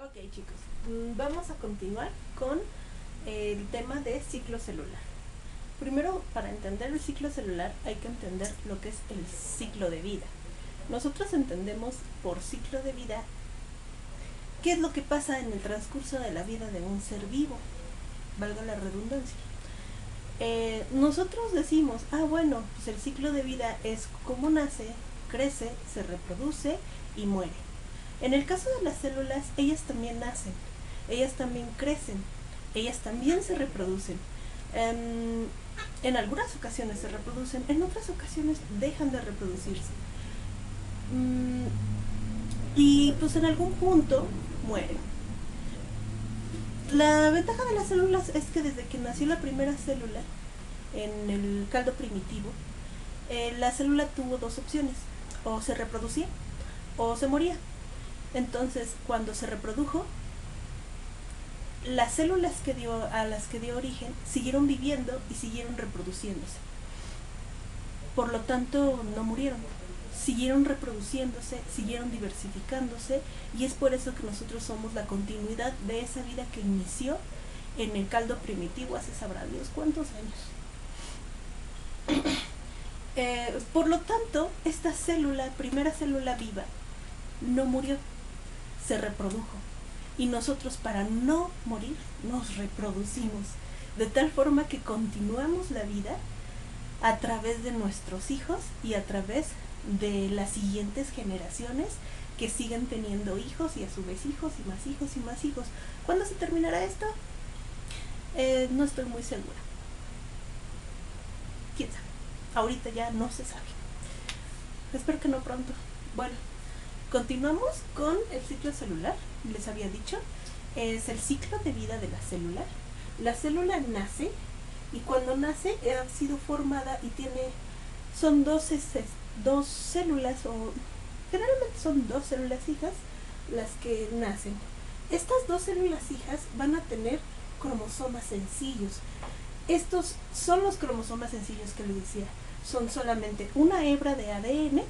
Ok, chicos, vamos a continuar con el tema de ciclo celular. Primero, para entender el ciclo celular hay que entender lo que es el ciclo de vida. Nosotros entendemos por ciclo de vida qué es lo que pasa en el transcurso de la vida de un ser vivo, valga la redundancia. Nosotros decimos, bueno, pues el ciclo de vida es cómo nace, crece, se reproduce y muere. En el caso de las células, ellas también nacen, ellas también crecen, ellas también se reproducen. En algunas ocasiones se reproducen, en otras ocasiones dejan de reproducirse. Y pues en algún punto mueren. La ventaja de las células es que desde que nació la primera célula en el caldo primitivo, la célula tuvo dos opciones: o se reproducía o se moría. Entonces, cuando se reprodujo, las células a las que dio origen siguieron viviendo y siguieron reproduciéndose. Por lo tanto, no murieron. Siguieron reproduciéndose, siguieron diversificándose, y es por eso que nosotros somos la continuidad de esa vida que inició en el caldo primitivo hace sabrá Dios cuántos años. Por lo tanto, esta primera célula viva, no murió, se reprodujo. Y nosotros, para no morir, nos reproducimos, de tal forma que continuamos la vida a través de nuestros hijos y a través de las siguientes generaciones que siguen teniendo hijos y a su vez hijos y más hijos y más hijos. ¿Cuándo se terminará esto? No estoy muy segura. ¿Quién sabe? Ahorita ya no se sabe. Espero que no pronto. Bueno, continuamos con el ciclo celular. Les había dicho, es el ciclo de vida de la célula. La célula nace, y cuando nace ha sido formada y son dos células, o generalmente son dos células hijas las que nacen. Estas dos células hijas van a tener cromosomas sencillos. Estos son los cromosomas sencillos que les decía. Son solamente una hebra de ADN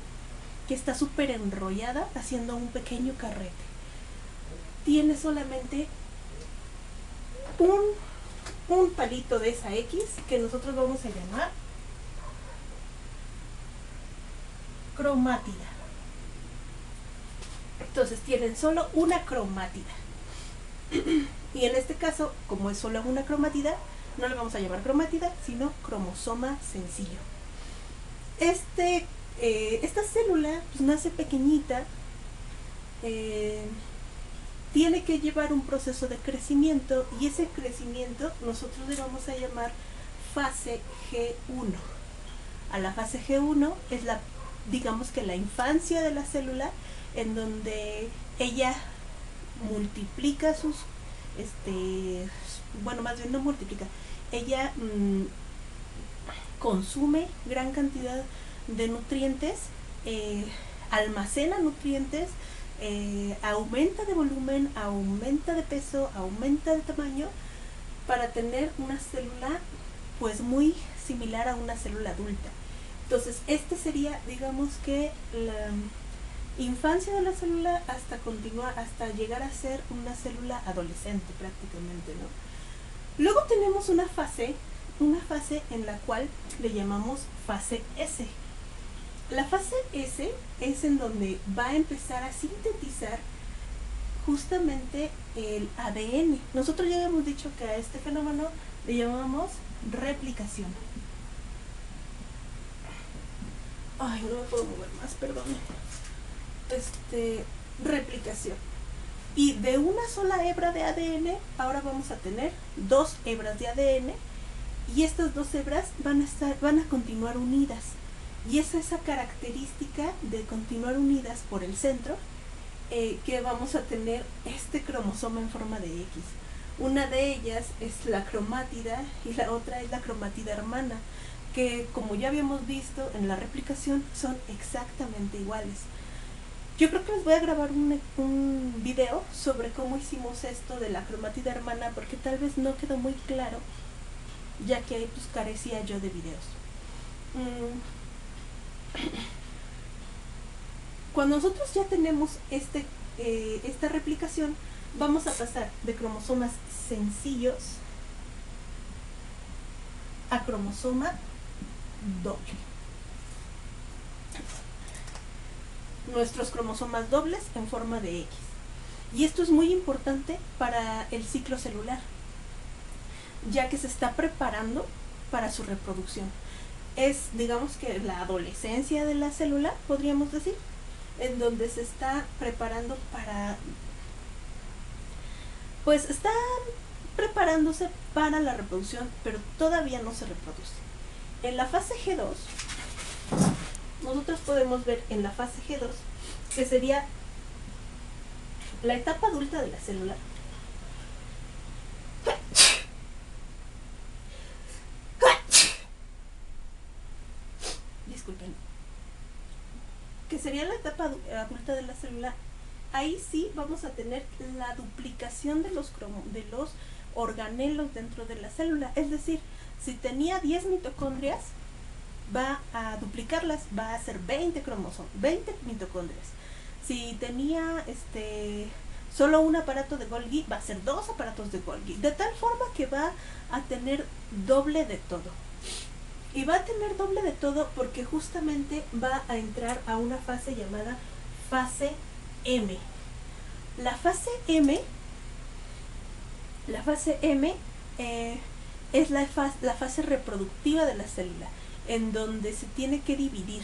que está súper enrollada haciendo un pequeño carrete. Tiene solamente un palito de esa X que nosotros vamos a llamar cromátida. Entonces tienen solo una cromátida. Y en este caso, como es solo una cromátida, no le vamos a llamar cromátida, sino cromosoma sencillo. Esta célula pues nace pequeñita, tiene que llevar un proceso de crecimiento, y ese crecimiento nosotros le vamos a llamar fase G1. A la fase G1 es digamos que la infancia de la célula, en donde ella multiplica más bien no multiplica, ella consume gran cantidad de nutrientes, almacena nutrientes, aumenta de volumen, aumenta de peso, aumenta de tamaño, para tener una célula pues muy similar a una célula adulta. Entonces, sería, digamos que la infancia de la célula hasta llegar a ser una célula adolescente prácticamente, ¿no? Luego tenemos una fase en la cual le llamamos fase S. La fase S es en donde va a empezar a sintetizar justamente el ADN. Nosotros ya habíamos dicho que a este fenómeno le llamamos replicación. Ay, no me puedo mover más, perdón. Replicación. Y de una sola hebra de ADN, ahora vamos a tener dos hebras de ADN, y estas dos hebras van a continuar unidas. Y es esa característica de continuar unidas por el centro, que vamos a tener este cromosoma en forma de X. Una de ellas es la cromátida y la otra es la cromátida hermana, que, como ya habíamos visto en la replicación, son exactamente iguales. Yo creo que les voy a grabar un video sobre cómo hicimos esto de la cromátida hermana, porque tal vez no quedó muy claro, ya que pues carecía yo de videos. Cuando nosotros ya tenemos esta replicación, vamos a pasar de cromosomas sencillos a cromosoma doble. Nuestros cromosomas dobles en forma de X. Y esto es muy importante para el ciclo celular, ya que se está preparando para su reproducción. Es, digamos que la adolescencia de la célula, podríamos decir, en donde se está preparando para, pues está preparándose para la reproducción, pero todavía no se reproduce. En la fase G2, nosotros podemos ver en la fase G2, que sería la etapa adulta de la célula. Disculpen. Que sería la etapa adulta de la célula. Ahí sí vamos a tener la duplicación de los organelos dentro de la célula. Es decir, si tenía 10 mitocondrias, va a duplicarlas, va a ser 20 cromosomas, 20 mitocondrias. Si tenía solo un aparato de Golgi, va a ser 2 aparatos de Golgi. De tal forma que va a tener doble de todo. Y va a tener doble de todo porque justamente va a entrar a una fase llamada fase M. La fase M es la fase reproductiva de la célula, en donde se tiene que dividir,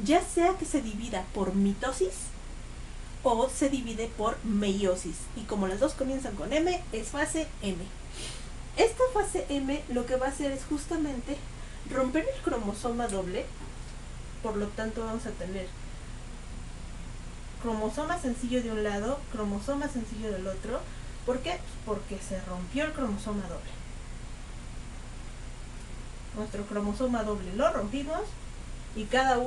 ya sea que se divida por mitosis o se divide por meiosis, y como las dos comienzan con M, es fase M. Esta fase M lo que va a hacer es justamente romper el cromosoma doble. Por lo tanto vamos a tener cromosoma sencillo de un lado, cromosoma sencillo del otro. ¿Por qué? Porque se rompió el cromosoma doble. Nuestro cromosoma doble lo rompimos y cada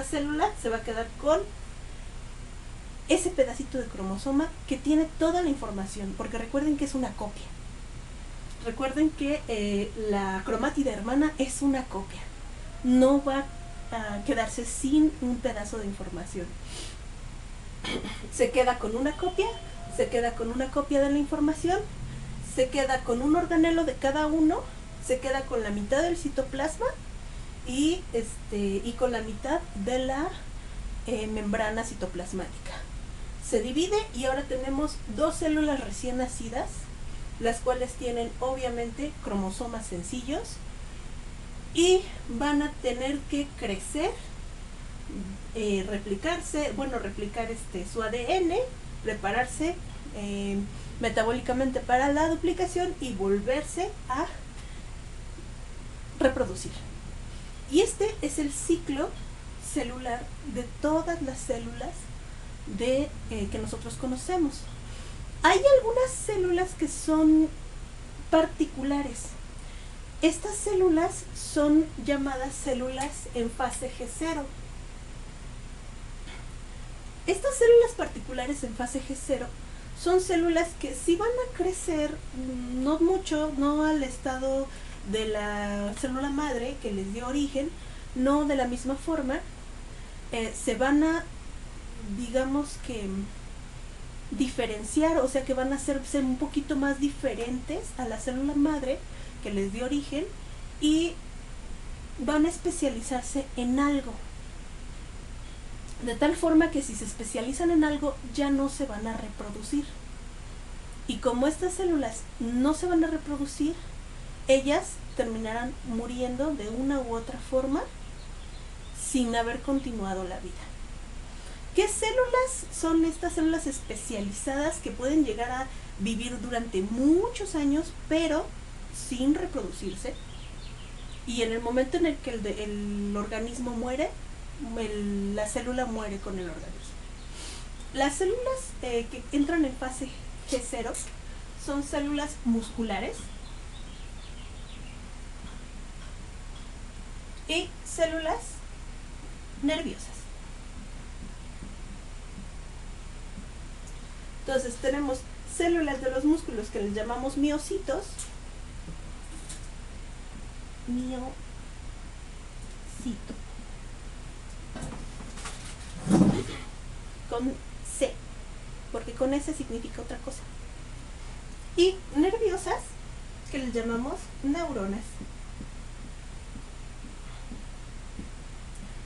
célula se va a quedar con ese pedacito de cromosoma que tiene toda la información, porque recuerden que es una copia. Recuerden que la cromátida hermana es una copia. No va a quedarse sin un pedazo de información. Se queda con una copia, se queda con una copia de la información, se queda con un organelo de cada uno, se queda con la mitad del citoplasma y con la mitad de la membrana citoplasmática. Se divide y ahora tenemos 2 células recién nacidas, las cuales tienen obviamente cromosomas sencillos y van a tener que crecer, replicarse, replicar su ADN, prepararse metabólicamente para la duplicación y volverse a reproducir. Y este es el ciclo celular de todas las células que nosotros conocemos. Hay algunas células que son particulares. Estas células son llamadas células en fase G0. Estas células particulares en fase G0 son células que sí van a crecer, no mucho, no al estado de la célula madre que les dio origen, no de la misma forma, se van a, digamos que, diferenciar, o sea que van a ser un poquito más diferentes a la célula madre que les dio origen y van a especializarse en algo. De tal forma que si se especializan en algo ya no se van a reproducir. Y como estas células no se van a reproducir, ellas terminarán muriendo de una u otra forma sin haber continuado la vida. ¿Qué células son estas células especializadas que pueden llegar a vivir durante muchos años pero sin reproducirse? Y en el momento en el que el organismo muere, la célula muere con el organismo. Las células que entran en fase G0 son células musculares y células nerviosas. Entonces tenemos células de los músculos que les llamamos miocitos. Miocito. Con C. porque con ese significa otra cosa. Y nerviosas, que les llamamos neuronas.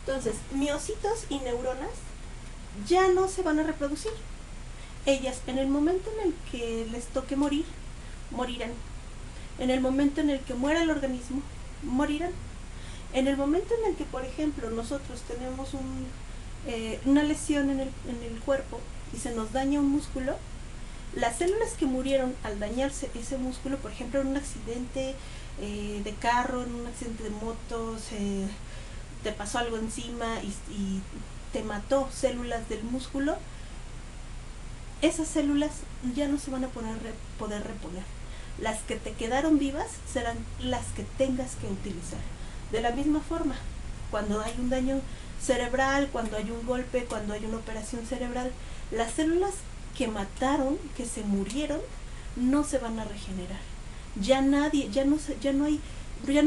Entonces, miocitos y neuronas ya no se van a reproducir. Ellas, en el momento en el que les toque morir, morirán. En el momento en el que muera el organismo, morirán. En el momento en el que, por ejemplo, nosotros tenemos una lesión en el cuerpo y se nos daña un músculo, las células que murieron al dañarse ese músculo, por ejemplo, en un accidente de carro, en un accidente de moto, te pasó algo encima y te mató células del músculo, esas células ya no se van a poder reponer. Las que te quedaron vivas serán las que tengas que utilizar. De la misma forma, cuando hay un daño cerebral, cuando hay un golpe, cuando hay una operación cerebral, las células que mataron, que se murieron, no se van a regenerar. Ya no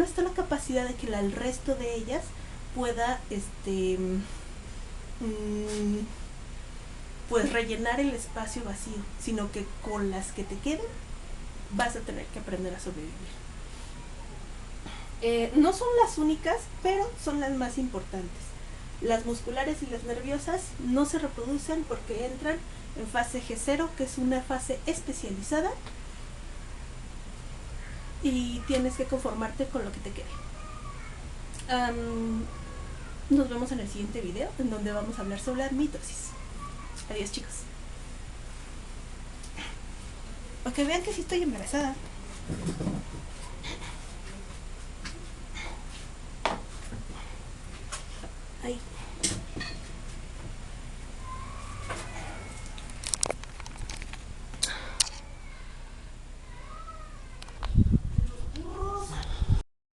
está la capacidad de que el resto de ellas pueda pues rellenar el espacio vacío, sino que con las que te queden vas a tener que aprender a sobrevivir. No son las únicas, pero son las más importantes. Las musculares y las nerviosas no se reproducen porque entran en fase G0, que es una fase especializada, y tienes que conformarte con lo que te quede. Nos vemos en el siguiente video, en donde vamos a hablar sobre la mitosis. Adiós, chicos. Ok, vean que sí estoy embarazada.